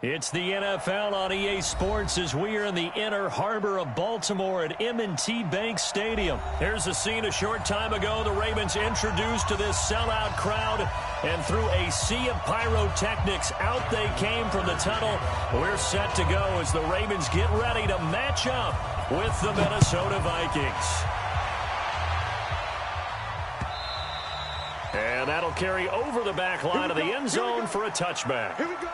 It's the NFL on EA Sports as we are in the inner harbor of Baltimore at M&T Bank Stadium. Here's a scene a short time ago. The Ravens introduced to this sellout crowd, and through a sea of pyrotechnics, out they came from the tunnel. We're set to go as the Ravens get ready to match up with the Minnesota Vikings. And that'll carry over the back line of the end zone for a touchback. Here we go.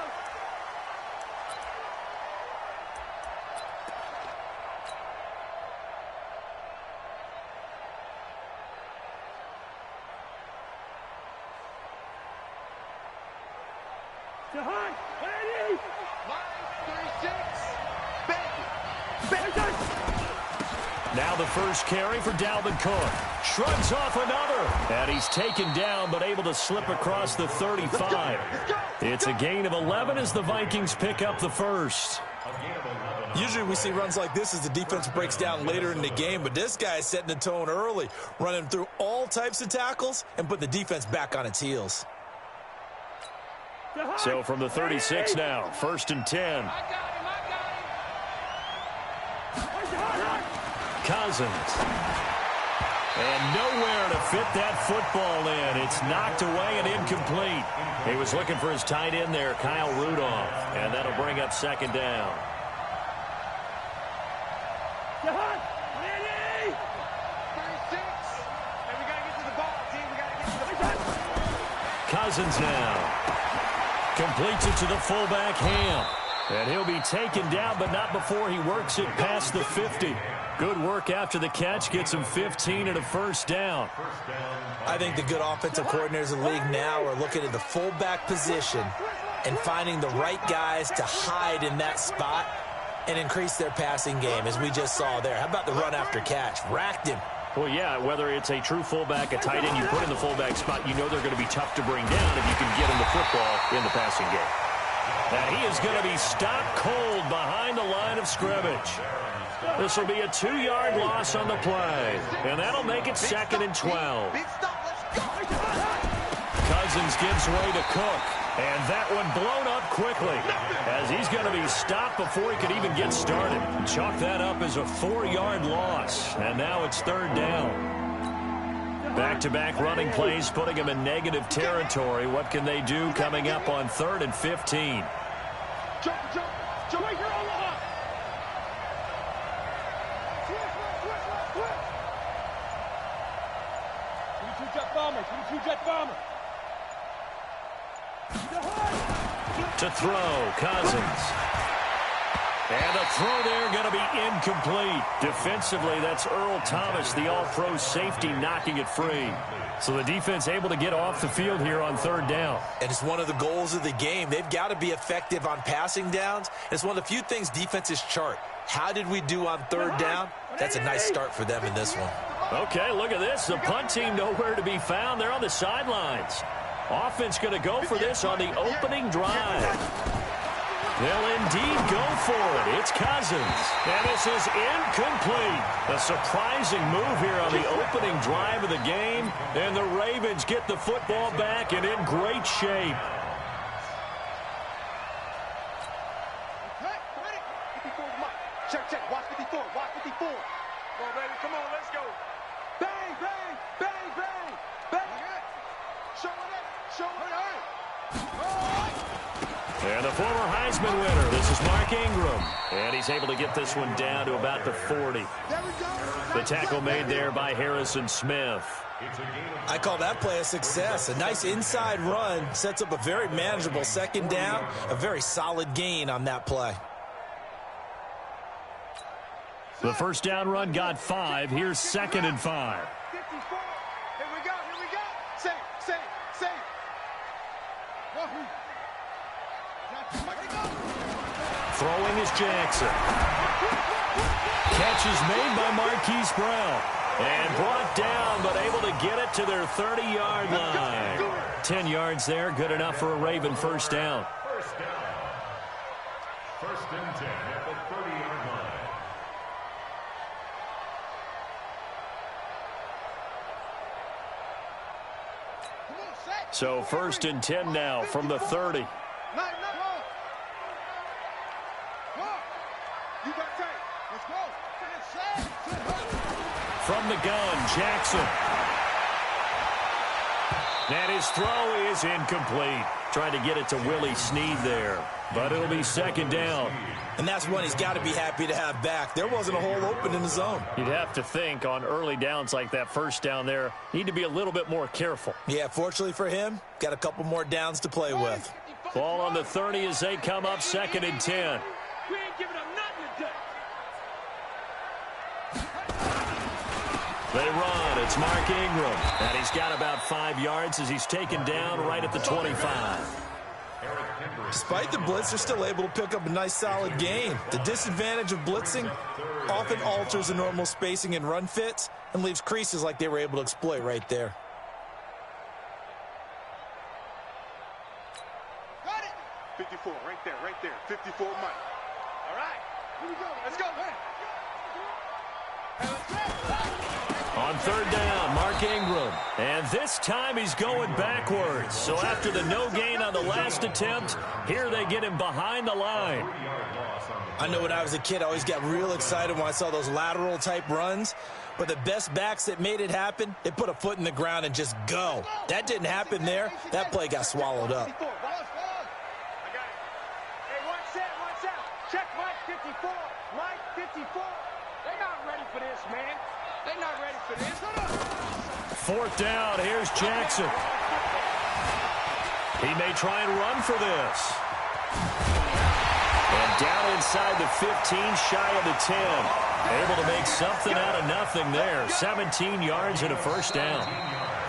Now the first carry for Dalvin Cook. Shrugs off another. And he's taken down but able to slip across the 35. It's a gain of 11 as the Vikings pick up the first. Usually we see runs like this as the defense breaks down later in the game, but this guy is setting the tone early, running through all types of tackles and put the defense back on its heels. So from the 36 now, 1st and 10. Cousins. And nowhere to fit that football in. It's knocked away and incomplete. He was looking for his tight end there, Kyle Rudolph. And that'll bring up 2nd down. Cousins now. Completes it to the fullback, Ham. And he'll be taken down, but not before he works it past the 50. Good work after the catch. Gets him 15 and a 1st down. I think the good offensive coordinators in the league now are looking at the fullback position and finding the right guys to hide in that spot and increase their passing game, as we just saw there. How about the run after catch? Racked him. Well, yeah, whether it's a true fullback, a tight end you put in the fullback spot, you know they're going to be tough to bring down if you can get him the football in the passing game. And he is going to be stopped cold behind the line of scrimmage. This will be a 2-yard loss on the play. And that'll make it 2nd and 12. Cousins gives way to Cook. And that one blown up quickly as he's going to be stopped before he could even get started. Chalk that up as a 4-yard loss. And now it's 3rd down. Back-to-back running plays putting him in negative territory. What can they do coming up on 3rd and 15? To throw, Cousins. And a throw there going to be incomplete. Defensively, that's Earl Thomas, the all-pro safety, knocking it free. So the defense able to get off the field here on 3rd down. And it's one of the goals of the game. They've got to be effective on passing downs. It's one of the few things defenses chart. How did we do on 3rd down? That's a nice start for them in this one. Okay, look at this. The punt team nowhere to be found. They're on the sidelines. Offense going to go for this on the opening drive. They'll indeed go for it. It's Cousins. And this is incomplete. A surprising move here on the opening drive of the game. And the Ravens get the football back and in great shape. Check. Watch 54. Watch 54. Come on, baby. Come on. Let's go. Bang, bang, bang, bang, bang. Show it up. Show it up. And the former Heisman winner, this is Mark Ingram. And he's able to get this one down to about the 40. The tackle made there by Harrison Smith. I call that play a success. A nice inside run sets up a very manageable 2nd down. A very solid gain on that play. The 1st down run got 5. Here's 2nd and 5. 54. Here we go. Same. Throwing is Jackson. Catch is made by Marquise Brown. And brought down, but able to get it to their 30-yard line. 10 yards there, good enough for a Raven 1st down. 1st and 10 at the 30-yard line. So 1st and 10 now from the 30. From the gun, Jackson. And his throw is incomplete. Trying to get it to Willie Snead there. But it'll be second down. And that's one he's got to be happy to have back. There wasn't a hole open in the zone. You'd have to think on early downs like that first down there, need to be a little bit more careful. Yeah, fortunately for him, got a couple more downs to play with. Ball on the 30 as they come up 2nd and 10. We ain't giving up nothing today. They run. It's Mark Ingram. And he's got about 5 yards as he's taken down right at the 25. Despite the blitz, they're still able to pick up a nice, solid gain. The disadvantage of blitzing often alters the normal spacing and run fits and leaves creases like they were able to exploit right there. Got it. 54, right there. 54, Mike. All right, here we go. Let's go, man. On 3rd down, Mark Ingram. And this time he's going backwards. So after the no gain on the last attempt, here they get him behind the line. I know when I was a kid, I always got real excited when I saw those lateral type runs. But the best backs that made it happen, they put a foot in the ground and just go. That didn't happen there. That play got swallowed up. I got it. Hey, watch out. Check Mike 54. Mike 54. They're not ready for this, man. They're not ready for this. 4th down, here's Jackson. He may try and run for this. And down inside the 15, shy of the 10. Able to make something out of nothing there. 17 yards and a 1st down.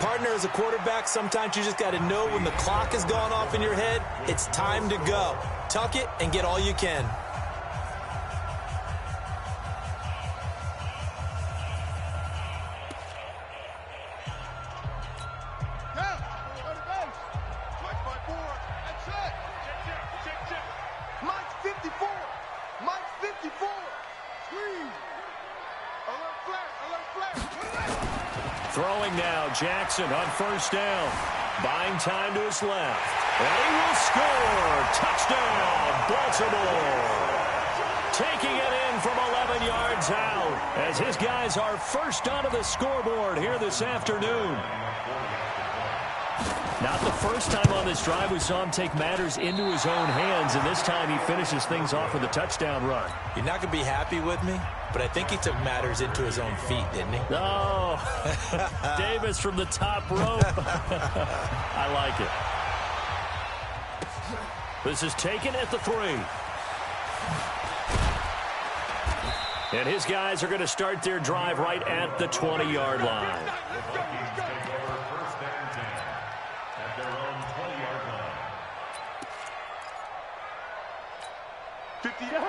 Partner, as a quarterback, sometimes you just got to know when the clock has gone off in your head, it's time to go. Tuck it and get all you can. Throwing now, Jackson on 1st down. Buying time to his left. And he will score. Touchdown, Baltimore. Taking it in from 11 yards out as his guys are first onto the scoreboard here this afternoon. Not the first time on this drive we saw him take matters into his own hands, and this time he finishes things off with a touchdown run. You're not going to be happy with me, but I think he took matters into his own feet, didn't he? Oh, Davis from the top rope. I like it. This is taken at the 3. And his guys are going to start their drive right at the 20-yard line.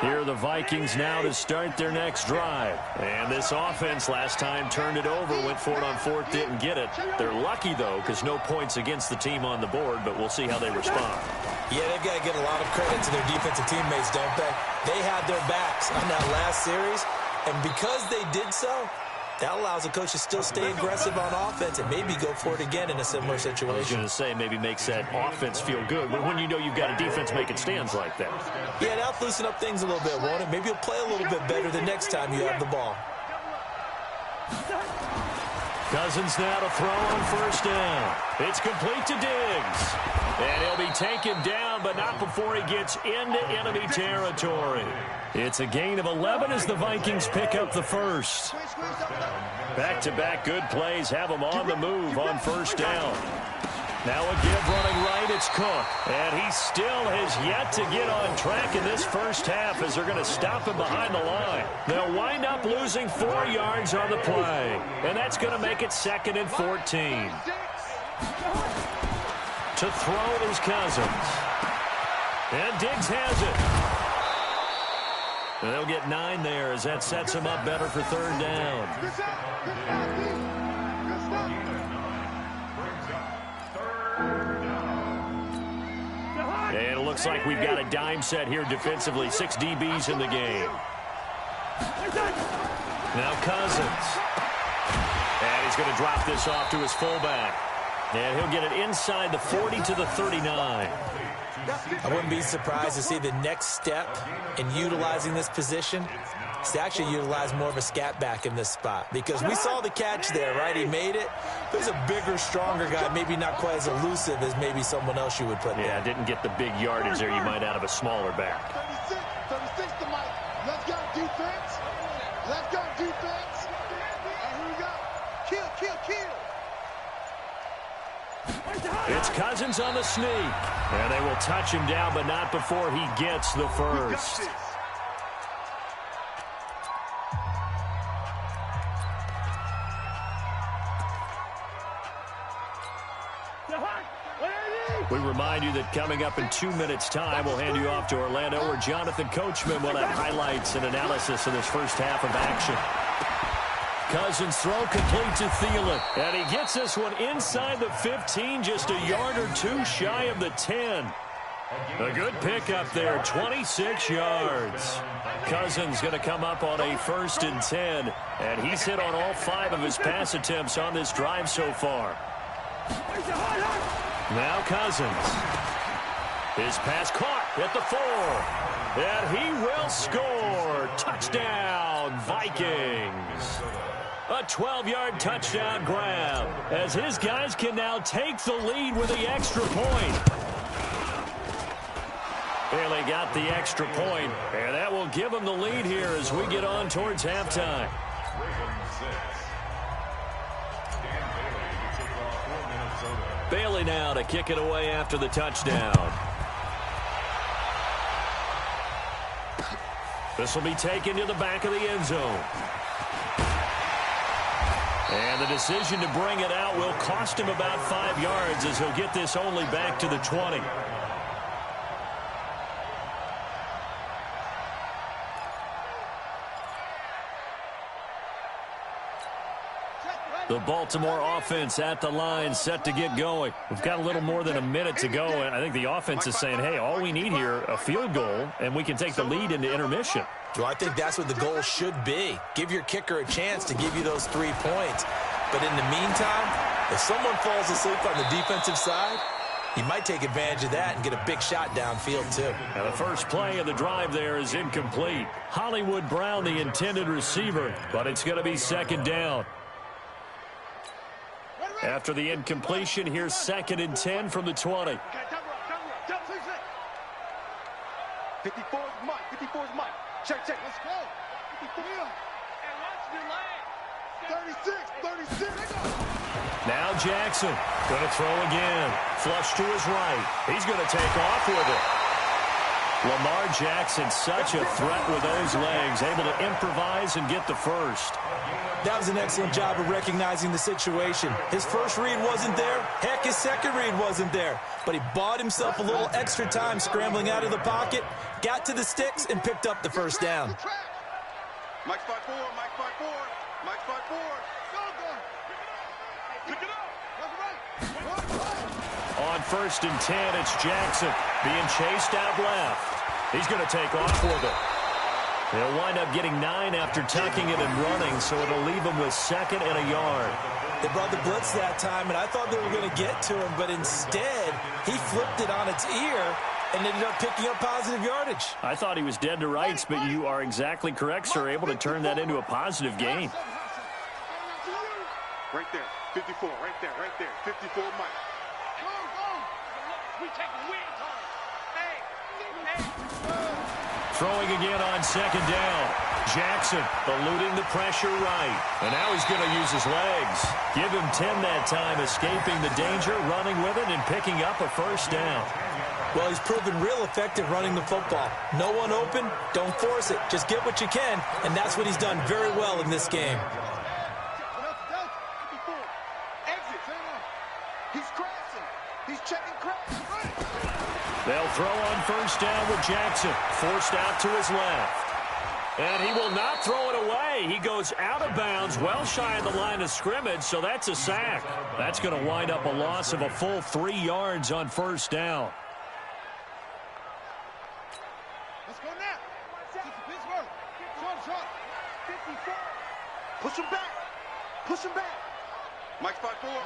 Here are the Vikings now to start their next drive. And this offense last time turned it over, went for it on 4th, didn't get it. They're lucky, though, because no points against the team on the board, but we'll see how they respond. Yeah, they've got to get a lot of credit to their defensive teammates, don't they? They had their backs on that last series, and because they did so, that allows the coach to still stay aggressive on offense and maybe go for it again in a similar situation. I was going to say maybe makes that offense feel good, but when you know you've got a defense making stands like that. Yeah, that'll loosen up things a little bit, won't it? Maybe you'll play a little bit better the next time you have the ball. Cousins now to throw on 1st down. It's complete to Diggs. And he'll be taken down, but not before he gets into enemy territory. It's a gain of 11 as the Vikings pick up the 1st. Back-to-back good plays have them on the move on 1st down. Now a give running right, it's Cook. And he still has yet to get on track in this first half as they're going to stop him behind the line. They'll wind up losing 4 yards on the play. And that's going to make it 2nd and 14. To throw is Cousins. And Diggs has it. And they'll get 9 there as that sets him up better for 3rd down. And it looks like we've got a dime set here defensively. 6 DBs in the game. Now Cousins. And he's going to drop this off to his fullback. And he'll get it inside the 40 to the 39. I wouldn't be surprised to see the next step in utilizing this position. backs to actually utilize more of a scat back in this spot, because we saw the catch there, right? He made it. There's a bigger, stronger guy, maybe not quite as elusive as maybe someone else you would put there. Yeah, didn't get the big yardage there you might out of a smaller back. 36 to Mike. Let's go, defense. Let's go, defense. And here we go. Kill. It's Cousins on the sneak. And they will touch him down, but not before he gets the first. We remind you that coming up in 2 minutes' time, we'll hand you off to Orlando, where Jonathan Coachman will have highlights and analysis of this first half of action. Cousins throw complete to Thielen. And he gets this one inside the 15, just a yard or two shy of the 10. A good pickup there, 26 yards. Cousins going to come up on a 1st and 10. And he's hit on all 5 of his pass attempts on this drive so far. Now Cousins. His pass caught at the 4. And he will score. Touchdown, Vikings. A 12-yard touchdown grab, as his guys can now take the lead with the extra point. Bailey got the extra point, and that will give him the lead here as we get on towards halftime. Bailey now to kick it away after the touchdown. This will be taken to the back of the end zone. And the decision to bring it out will cost him about 5 yards, as he'll get this only back to the 20. The Baltimore offense at the line, set to get going. We've got a little more than a minute to go, and I think the offense is saying, hey, all we need here, a field goal, and we can take the lead into intermission. Well, I think that's what the goal should be. Give your kicker a chance to give you those 3 points. But in the meantime, if someone falls asleep on the defensive side, he might take advantage of that and get a big shot downfield, too. And the first play of the drive there is incomplete. Hollywood Brown, the intended receiver, but it's going to be 2nd down. After the incompletion, here's 2nd and 10 from the 20. 54 is Mike. 54 is Mike. Check. Let's go. 36. Now Jackson going to throw again. Flush to his right. He's going to take off with it. Lamar Jackson, such a threat with those legs, able to improvise and get the first. That was an excellent job of recognizing the situation. His first read wasn't there. Heck, his second read wasn't there. But he bought himself a little extra time scrambling out of the pocket, got to the sticks, and picked up the first down. Mike's 5-4. Mike's 5-4. Pick it up. On 1st and 10, it's Jackson being chased out left. He's going to take off with it. They'll wind up getting 9 after tucking it and running, so it'll leave him with 2nd and a yard. They brought the blitz that time, and I thought they were going to get to him, but instead, he flipped it on its ear and ended up picking up positive yardage. I thought he was dead to rights, but you are exactly correct, sir, able to turn that into a positive gain. Right there, 54, right there. 54, Mike. We take the win, Hey. Throwing again on 2nd down. Jackson eluding the pressure right. And now he's going to use his legs. Give him 10 that time, escaping the danger, running with it, and picking up a 1st down. Well, he's proven real effective running the football. No one open, don't force it. Just get what you can, and that's what he's done very well in this game. He's crashing. He's checking crash. They'll throw on 1st down with Jackson. Forced out to his left. And he will not throw it away. He goes out of bounds, well shy of the line of scrimmage, so that's a sack. That's going to wind up a loss of a full 3 yards on 1st down. Let's go now. Pittsburgh. Short. 54. Push him back. Mike's 5-4.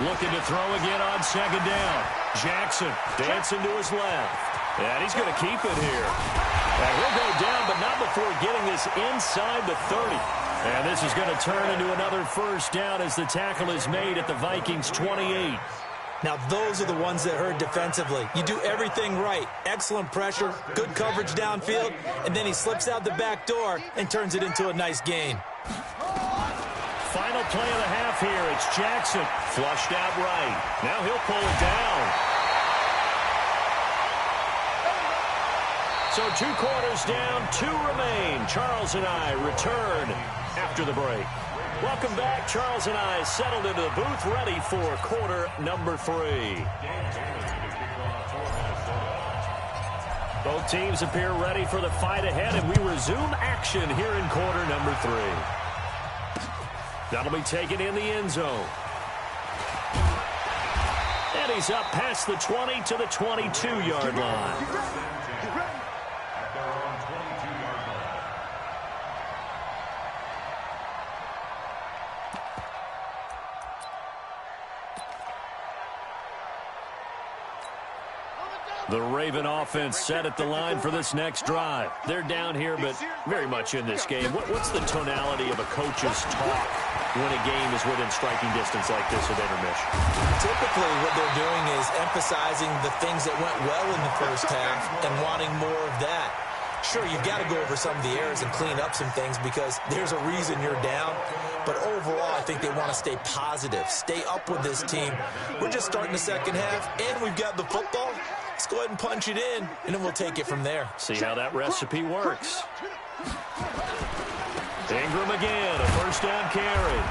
Looking to throw again on 2nd down. Jackson dancing to his left. And he's going to keep it here. And he'll go down, but not before getting this inside the 30. And this is going to turn into another first down as the tackle is made at the Vikings' 28. Now, those are the ones that hurt defensively. You do everything right. Excellent pressure, good coverage downfield, and then he slips out the back door and turns it into a nice gain. Final play of the half here. It's Jackson. Flushed out right. Now he'll pull it down. So 2 quarters down, 2 remain. Charles and I return after the break. Welcome back. Charles and I settled into the booth, ready for quarter number 3. Both teams appear ready for the fight ahead, and we resume action here in quarter number 3. That'll be taken in the end zone. And he's up past the 20 to the 22-yard line. The Raven offense set at the line for this next drive. They're down here, but very much in this game. What's the tonality of a coach's talk when a game is within striking distance like this at intermission? Typically, what they're doing is emphasizing the things that went well in the first half and wanting more of that. Sure, you've got to go over some of the errors and clean up some things because there's a reason you're down. But overall, I think they want to stay positive, stay up with this team. We're just starting the second half, and we've got the football. Let's go ahead and punch it in, and then we'll take it from there. See how that recipe works. Ingram again, a first down carry.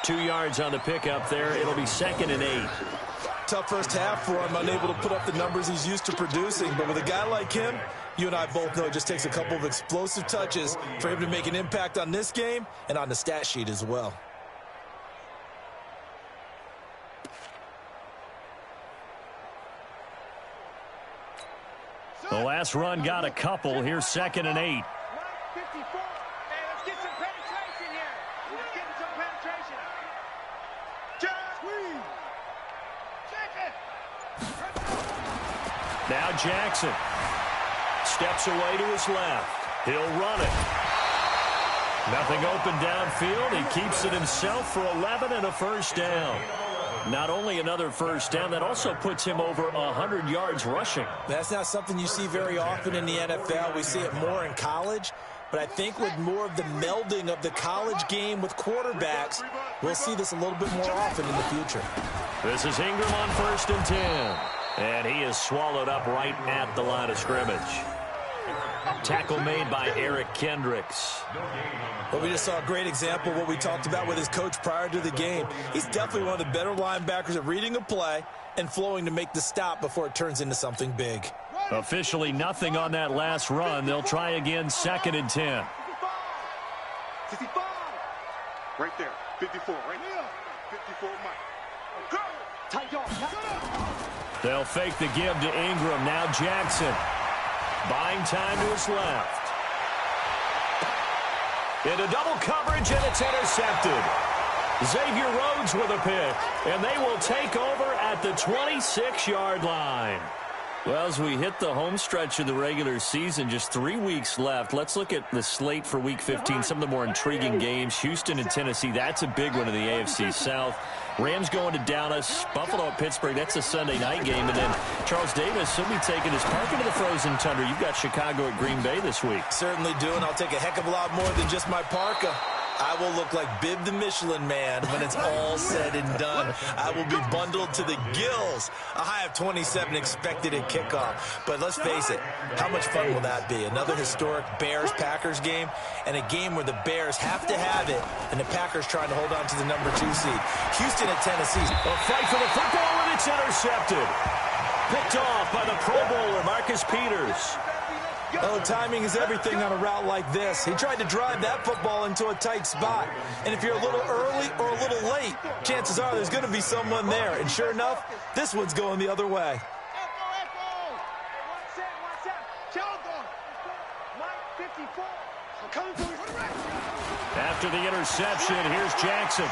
2 yards on the pickup there. It'll be 2nd and 8. Tough first half for him, unable to put up the numbers he's used to producing. But with a guy like him, you and I both know it just takes a couple of explosive touches for him to make an impact on this game and on the stat sheet as well. The last run got a couple. Here's 2nd and 8. 54. Hey, let's get some penetration here. Let's get some penetration. Now Jackson steps away to his left. He'll run it. Nothing open downfield. He keeps it himself for 11 and a first down. Not only another first down, that also puts him over 100 yards rushing. That's not something you see very often in the NFL. We see it more in college. But I think with more of the melding of the college game with quarterbacks, we'll see this a little bit more often in the future. This is Ingram on 1st and 10. And he is swallowed up right at the line of scrimmage. Tackle made by Eric Kendricks. Well, we just saw a great example of what we talked about with his coach prior to the game. He's definitely one of the better linebackers at reading a play and flowing to make the stop before it turns into something big. Officially nothing on that last run. They'll try again, 2nd and 10. 55. Right there. 54. Right here. 54, Mike. Go. Tight yard. They'll fake the give to Ingram. Now Jackson. Buying time to his left. Into double coverage, and it's intercepted. Xavier Rhodes with a pick, and they will take over at the 26-yard line. Well, as we hit the home stretch of the regular season, just 3 weeks left. Let's look at the slate for Week 15, some of the more intriguing games. Houston and Tennessee, that's a big one in the AFC South. Rams going to Dallas, Buffalo at Pittsburgh, that's a Sunday night game. And then Charles Davis, he'll be taking his park into the frozen tundra. You've got Chicago at Green Bay this week. Certainly do, and I'll take a heck of a lot more than just my parka. I will look like Bib the Michelin Man when it's all said and done. I will be bundled to the gills. A high of 27 expected at kickoff. But let's face it, how much fun will that be? Another historic Bears-Packers game, and a game where the Bears have to have it, and the Packers trying to hold on to the number 2 seed. Houston at Tennessee. A fight for the football, and it's intercepted. Picked off by the Pro Bowler, Marcus Peters. Oh, timing is everything on a route like this. He tried to drive that football into a tight spot. And if you're a little early or a little late, chances are there's going to be someone there. And sure enough, this one's going the other way. After the interception, here's Jackson.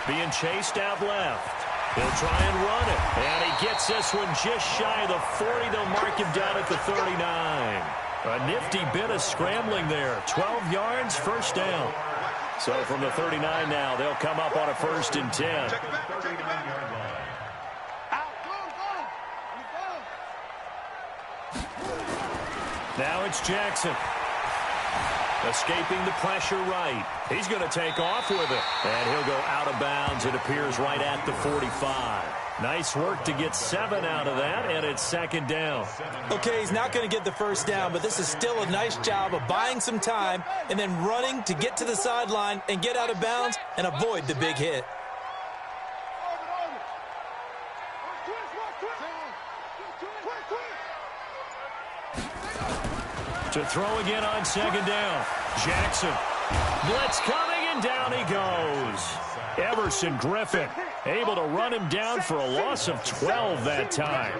Being chased out left. He'll try and run it. And he gets this one just shy of the 40. They'll mark him down at the 39. A nifty bit of scrambling there. 12 yards, first down. So from the 39 now, they'll come up on a 1st and 10. Now it's Jackson. Escaping the pressure right. He's going to take off with it. And he'll go out of bounds. It appears right at the 45. Nice work to get 7 out of that, and it's 2nd down. Okay, he's not going to get the first down, but this is still a nice job of buying some time and then running to get to the sideline and get out of bounds and avoid the big hit. To throw again on 2nd down. Jackson. Blitz coming, and down he goes. Everson Griffin able to run him down for a loss of 12 that time.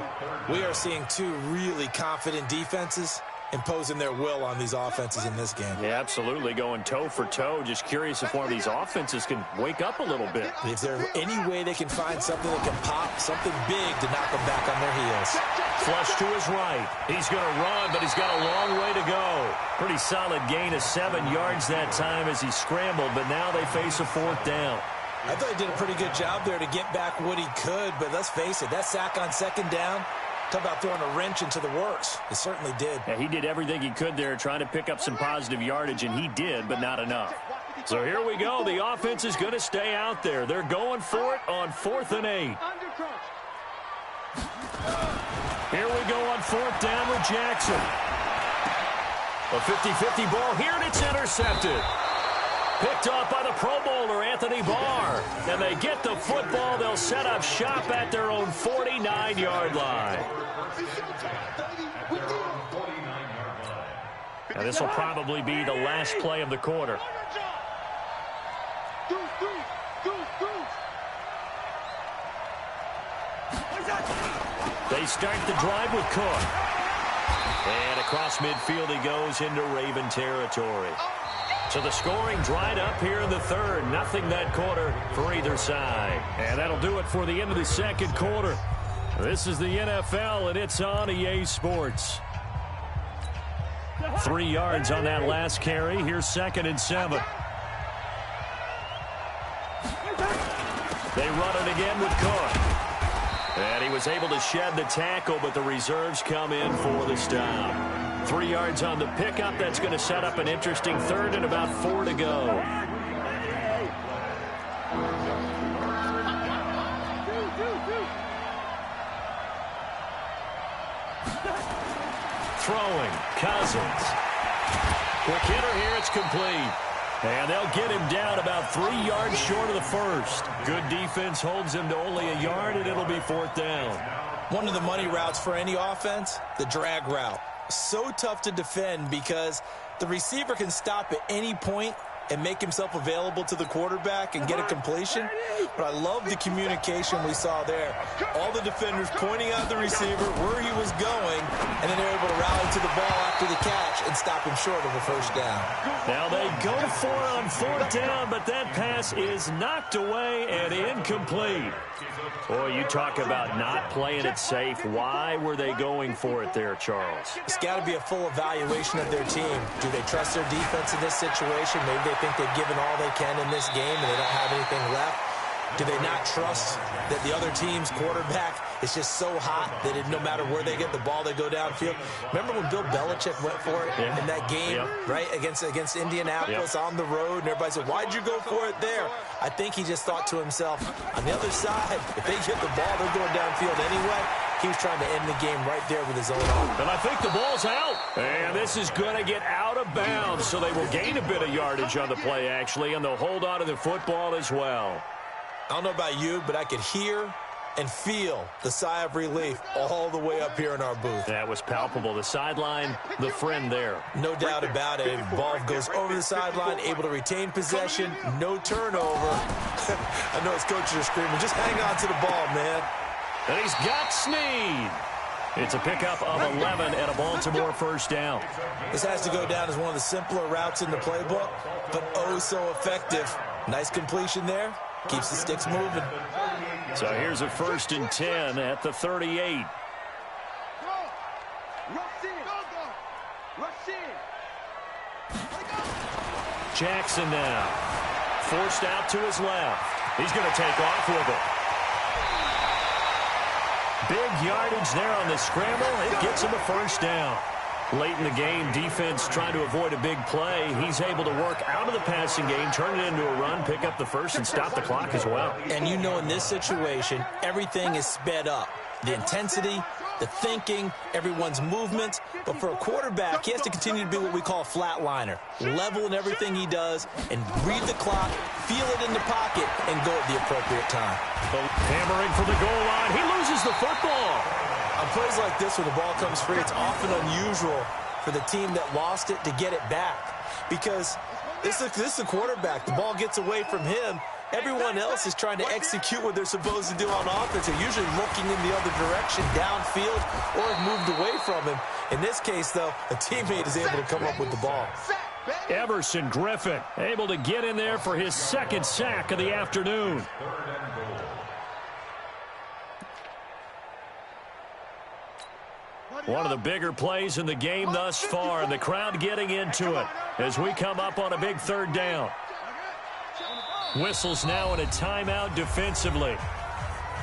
We are seeing 2 really confident defenses imposing their will on these offenses in this game. Yeah, absolutely, going toe for toe. Just curious if one of these offenses can wake up a little bit. If there's any way they can find something that can pop, something big to knock them back on their heels. Flush to his right. He's going to run, but he's got a long way to go. Pretty solid gain of 7 yards that time as he scrambled, but now they face a 4th down. I thought he did a pretty good job there to get back what he could, but let's face it, that sack on 2nd down, talk about throwing a wrench into the works. It certainly did. Yeah, he did everything he could there trying to pick up some positive yardage, and he did, but not enough. So here we go. The offense is going to stay out there. They're going for it on 4th and 8. Here we go on 4th down with Jackson. A 50-50 ball here, and it's intercepted. Picked off by the Pro Bowler, Anthony Barr. And they get the football. They'll set up shop at their own 49-yard line. Now, this will probably be the last play of the quarter. They start the drive with Cook. And across midfield he goes into Raven territory. So the scoring dried up here in the 3rd. Nothing that quarter for either side. And that'll do it for the end of the 2nd quarter. This is the NFL, and it's on EA Sports. 3 yards on that last carry. Here's 2nd and 7. They run it again with Cook. And he was able to shed the tackle, but the reserves come in for the stop. 3 yards on the pickup. That's going to set up an interesting 3rd and about 4 to go. Throwing, Cousins. Quick hitter here, it's complete. And they'll get him down about 3 yards short of the 1st. Good defense holds him to only a yard, and it'll be 4th down. One of the money routes for any offense, the drag route. So tough to defend because the receiver can stop at any point and make himself available to the quarterback and get a completion. But I love the communication we saw there. All the defenders pointing out the receiver where he was going, and then they're able to rally to the ball after the catch and stop him short of a 1st down. Now they go for it on 4th down, but that pass is knocked away and incomplete. Boy, you talk about not playing it safe. Why were they going for it there, Charles? It's got to be a full evaluation of their team. Do they trust their defense in this situation? Maybe they think they've given all they can in this game and they don't have anything left. Do they not trust that the other team's quarterback is just so hot that no matter where they get the ball, they go downfield? Remember when Bill Belichick went for it in that game, right, against Indianapolis on the road, and everybody said, why'd you go for it there? I think he just thought to himself, on the other side, if they get the ball, they're going downfield anyway. He was trying to end the game right there with his own arm. And I think the ball's out. And this is going to get out of bounds, so they will gain a bit of yardage on the play, actually, and they'll hold on to the football as well. I don't know about you, but I could hear and feel the sigh of relief all the way up here in our booth. That was palpable. The sideline, the friend there. No doubt about it. Ball goes over the sideline, able to retain possession, no turnover. I know his coaches are screaming, just hang on to the ball, man. And he's got Snead. It's a pickup of 11 and a Baltimore 1st down. This has to go down as one of the simpler routes in the playbook, but oh so effective. Nice completion there. Keeps the sticks moving. So here's a 1st and 10 at the 38. Jackson now. Forced out to his left. He's going to take off with it. Big yardage there on the scramble. It gets him a 1st down. Late in the game, defense trying to avoid a big play. He's able to work out of the passing game, turn it into a run, pick up the 1st, and stop the clock as well. And you know in this situation, everything is sped up. The intensity, the thinking, everyone's movement. But for a quarterback, he has to continue to be what we call a flatliner. Level in everything he does and read the clock, feel it in the pocket, and go at the appropriate time. Hammering for the goal line. He loses the football. On plays like this where the ball comes free, it's often unusual for the team that lost it to get it back. Because this is a quarterback. The ball gets away from him. Everyone else is trying to execute what they're supposed to do on offense. They're usually looking in the other direction, downfield, or have moved away from him. In this case, though, a teammate is able to come up with the ball. Everson Griffin able to get in there for his 2nd sack of the afternoon. One of the bigger plays in the game thus far, and the crowd getting into it as we come up on a big 3rd down. Whistles now in a timeout defensively.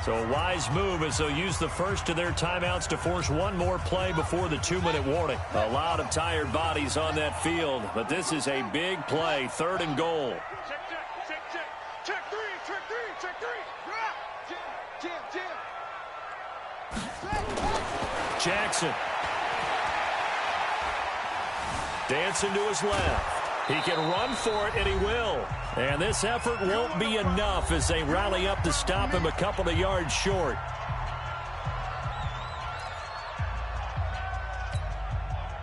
So a wise move as they'll use the first of their timeouts to force one more play before the 2-minute warning. A lot of tired bodies on that field, but this is a big play, 3rd and goal. Check three. Jackson. Dancing to his left. He can run for it, and he will. And this effort won't be enough as they rally up to stop him a couple of yards short.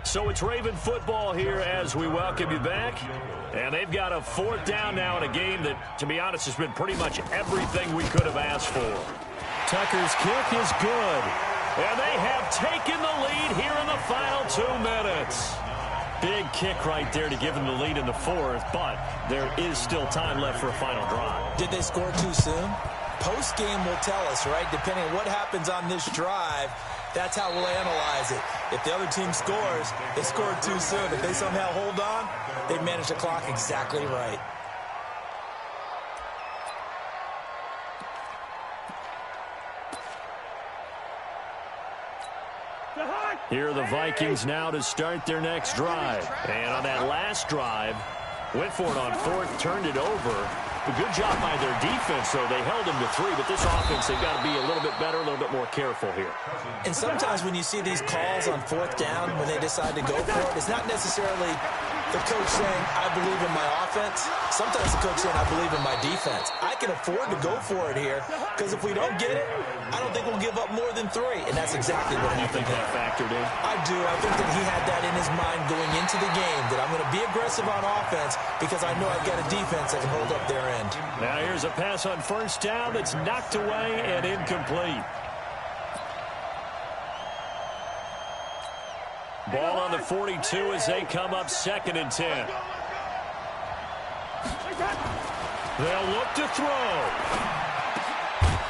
So it's Raven football here as we welcome you back. And they've got a 4th down now in a game that, to be honest, has been pretty much everything we could have asked for. Tucker's kick is good. And they have taken the lead here in the final 2 minutes. Big kick right there to give them the lead in the 4th, but there is still time left for a final drive. Did they score too soon? Post-game will tell us, right? Depending on what happens on this drive, that's how we'll analyze it. If the other team scores, they scored too soon. If they somehow hold on, they manage the clock exactly right. Here are the Vikings now to start their next drive. And on that last drive, went for it on 4th, turned it over. A good job by their defense, though. They held him to 3, but this offense, they've got to be a little bit better, a little bit more careful here. And sometimes when you see these calls on 4th down, when they decide to go for it, it's not necessarily the coach saying, I believe in my offense. Sometimes the coach saying, I believe in my defense. I can afford to go for it here, because if we don't get it, I don't think we'll give up more than 3. And that's exactly what happened. You think that factored in? I do. I think that he had that in his mind going into the game, that I'm going to be aggressive on offense because I know I've got a defense that can hold up their end. Now here's a pass on 1st down that's knocked away and incomplete. Ball on the 42 as they come up 2nd and 10. They'll look to throw.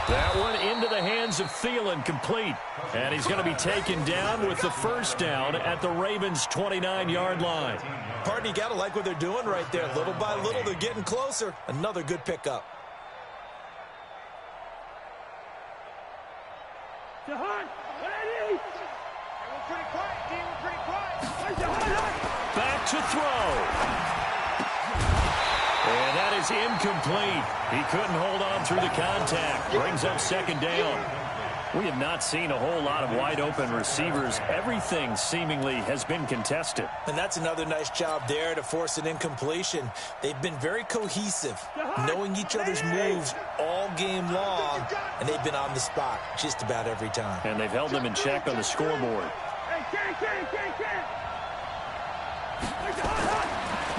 That one into the hands of Thielen, complete. And he's going to be taken down with the 1st down at the Ravens' 29-yard line. Partner, you got to like what they're doing right there. Little by little, they're getting closer. Another good pickup. Back to throw. And that is incomplete. He couldn't hold on through the contact. Brings up 2nd down. We have not seen a whole lot of wide-open receivers. Everything seemingly has been contested. And that's another nice job there to force an incompletion. They've been very cohesive, knowing each other's moves all game long, and they've been on the spot just about every time. And they've held them in check on the scoreboard.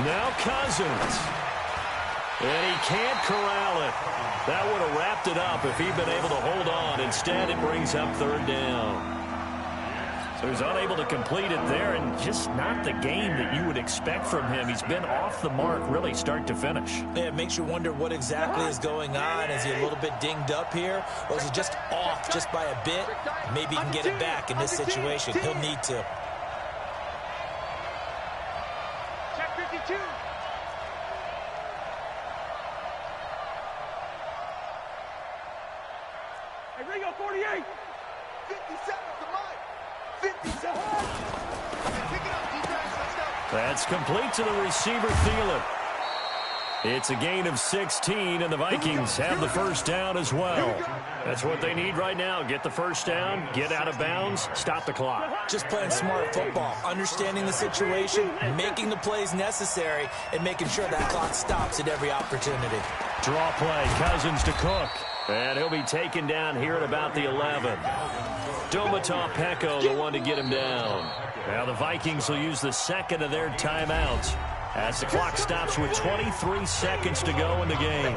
Now Cousins. And he can't corral it. That would have wrapped it up if he'd been able to hold on. Instead, it brings up 3rd down. So he's unable to complete it there, and just not the game that you would expect from him. He's been off the mark really start to finish. Yeah, it makes you wonder what exactly is going on. Is he a little bit dinged up here, or is he just off just by a bit? Maybe he can get it back in this situation. He'll need to. Check 52. Hey, Ringo, 48. 57 to Mike. 57. Pick it up, defense. Let's go. That's complete to the receiver, Thielen. It's a gain of 16, and the Vikings have the first down as well. That's what they need right now. Get the first down, get out of bounds, stop the clock. Just playing smart football, understanding the situation, making the plays necessary, and making sure that clock stops at every opportunity. Draw play, Cousins to Cook. And he'll be taken down here at about the 11. Domata Peko, the one to get him down. Now the Vikings will use the second of their timeouts as the clock stops with 23 seconds to go in the game.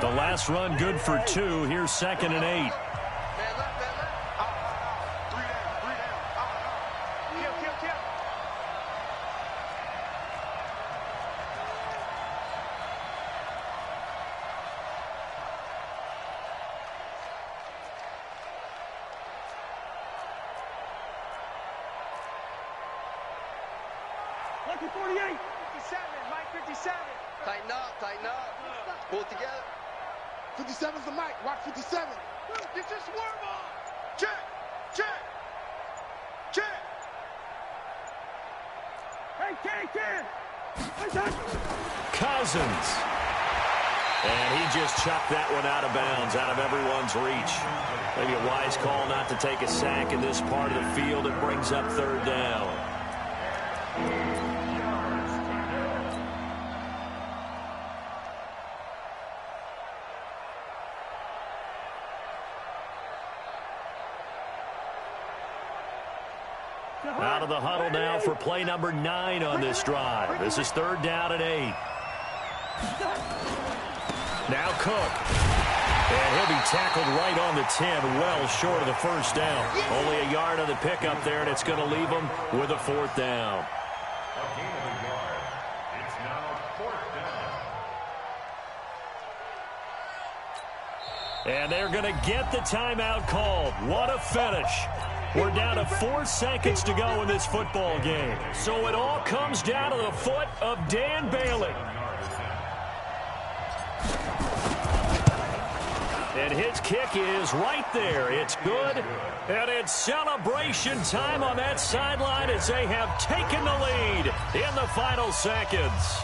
The last run good for 2. Here's 2nd and 8. Man left, man left. Three down. Kill. Lucky 48. 57, Mike 57. Tighten up. Pull it together. 57's the Mike. Watch 57. Get your swerve on. Check. Hey, Ken. Cousins. And he just chucked that one out of bounds, out of everyone's reach. Maybe a wise call not to take a sack in this part of the field. It brings up 3rd down. Out of the huddle now for play number 9 on this drive. This is 3rd down and 8. Now Cook. And he'll be tackled right on the 10, well short of the first down. Only a yard on the pickup there, and it's going to leave him with a 4th down. A gain of a yard. It's now 4th down. And they're going to get the timeout called. What a finish. We're down to 4 seconds to go in this football game. So it all comes down to the foot of Dan Bailey. And his kick is right there. It's good. And it's celebration time on that sideline as they have taken the lead in the final seconds.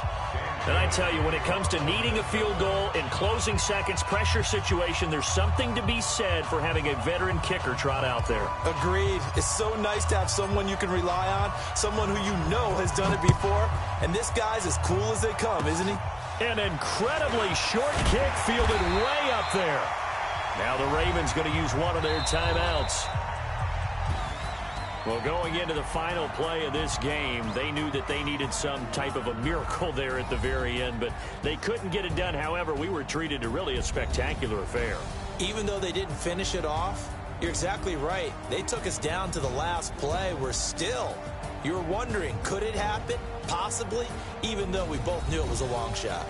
And I tell you, when it comes to needing a field goal in closing seconds, pressure situation, there's something to be said for having a veteran kicker trot out there. Agreed. It's so nice to have someone you can rely on, someone who you know has done it before. And this guy's as cool as they come, isn't he? An incredibly short kick fielded way up there. Now the Ravens going to use one of their timeouts. Well, going into the final play of this game, they knew that they needed some type of a miracle there at the very end, but they couldn't get it done. However, we were treated to really a spectacular affair. Even though they didn't finish it off, you're exactly right. They took us down to the last play. We're still, you're wondering, could it happen? Possibly, even though we both knew it was a long shot.